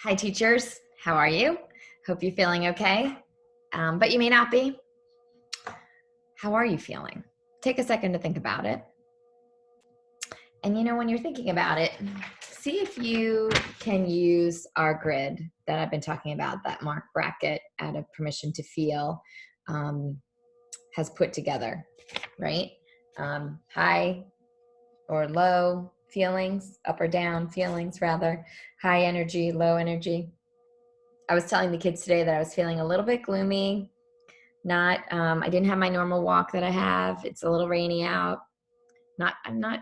Hi, teachers. How are you? Hope you're feeling okay, but you may not be. How are you feeling? Take a second to think about it. And when you're thinking about it, see if you can use our grid that I've been talking about, that Mark Brackett out of Permission to Feel has put together, right? High or low feelings, up or down feelings rather, high energy, low energy. I was telling the kids today that I was feeling a little bit gloomy. I didn't have my normal walk that I have. It's a little rainy out. I'm not,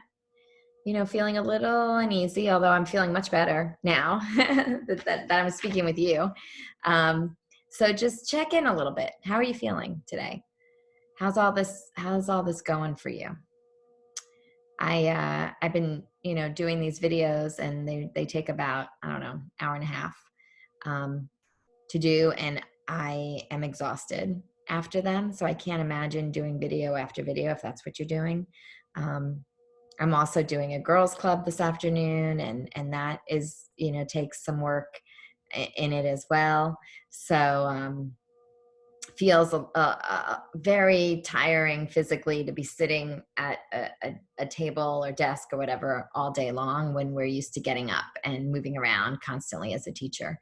feeling a little uneasy, although I'm feeling much better now that I'm speaking with you. So just check in a little bit. How are you feeling today? How's all this going for you? I've been, doing these videos, and they take about, I don't know, hour and a half to do, and I am exhausted after them. So I can't imagine doing video after video if that's what you're doing. I'm also doing a girls club this afternoon, and that is, takes some work in it as well. So feels very tiring physically to be sitting at a table or desk or whatever all day long when we're used to getting up and moving around constantly as a teacher.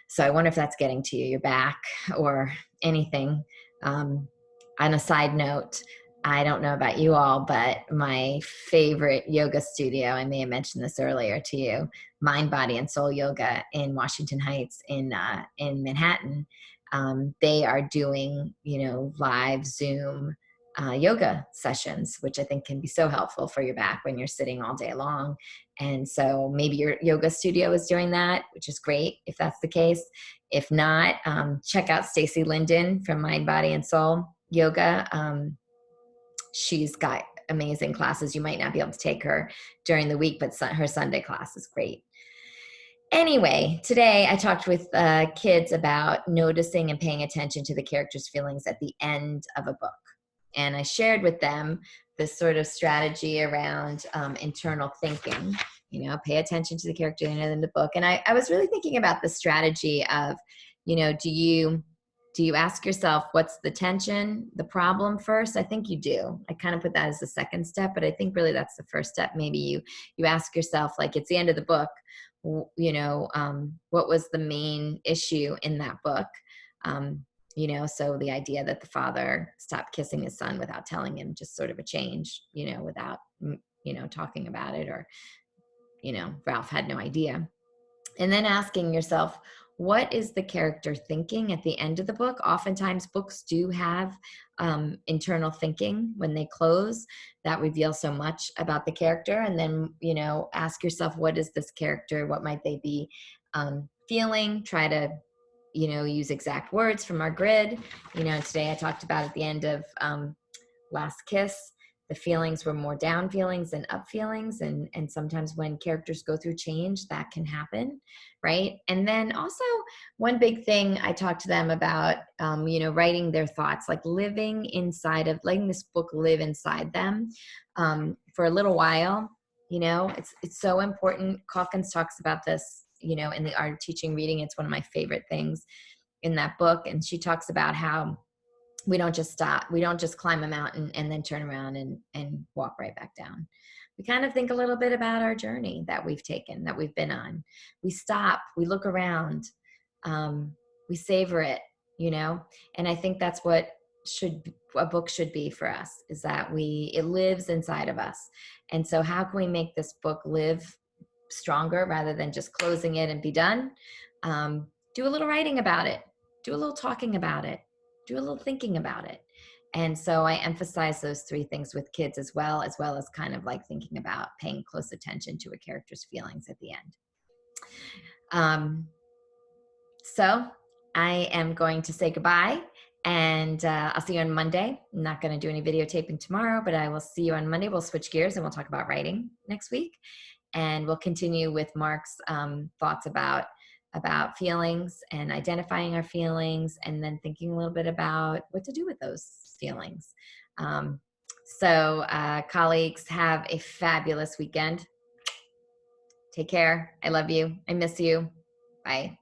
So I wonder if that's getting to you, your back or anything. On a side note, I don't know about you all, but my favorite yoga studio, I may have mentioned this earlier to you, Mind, Body, and Soul Yoga in Washington Heights in Manhattan. They are doing, live Zoom yoga sessions, which I think can be so helpful for your back when you're sitting all day long. And so maybe your yoga studio is doing that, which is great if that's the case. If not, check out Stacy Linden from Mind, Body, and Soul Yoga. She's got amazing classes. You might not be able to take her during the week, but her Sunday class is great. Anyway, today I talked with kids about noticing and paying attention to the character's feelings at the end of a book. And I shared with them this sort of strategy around internal thinking, pay attention to the character in the book. And I was really thinking about the strategy of, do you ask yourself what's the tension, the problem first? I think you do. I kind of put that as the second step, but I think really that's the first step. Maybe you ask yourself, like, it's the end of the book, what was the main issue in that book? So the idea that the father stopped kissing his son without telling him, just sort of a change, without, talking about it, or, Ralph had no idea. And then asking yourself, what is the character thinking at the end of the book? Oftentimes books do have internal thinking when they close that reveals so much about the character. And then, ask yourself, what is this character? What might they be feeling? Try to, use exact words from our grid. Today I talked about at the end of Last Kiss, the feelings were more down feelings than up feelings. And sometimes when characters go through change, that can happen, right? And then also one big thing I talked to them about, writing their thoughts, like letting this book live inside them for a little while. It's so important. Calkins talks about this, in the Art of Teaching Reading. It's one of my favorite things in that book. And she talks about how we don't just stop. We don't just climb a mountain and then turn around and walk right back down. We kind of think a little bit about our journey that we've taken, that we've been on. We stop, we look around, we savor it, and I think that's what a book should be for us, is that it lives inside of us. And so how can we make this book live stronger rather than just closing it and be done? Do a little writing about it, do a little talking about it, do a little thinking about it. And so I emphasize those three things with kids as well as kind of like thinking about paying close attention to a character's feelings at the end. So I am going to say goodbye, and I'll see you on Monday. I'm not going to do any videotaping tomorrow, but I will see you on Monday. We'll switch gears and we'll talk about writing next week. And we'll continue with Mark's thoughts about feelings and identifying our feelings, and then thinking a little bit about what to do with those feelings. Colleagues, have a fabulous weekend. Take care. I love you. I miss you. Bye.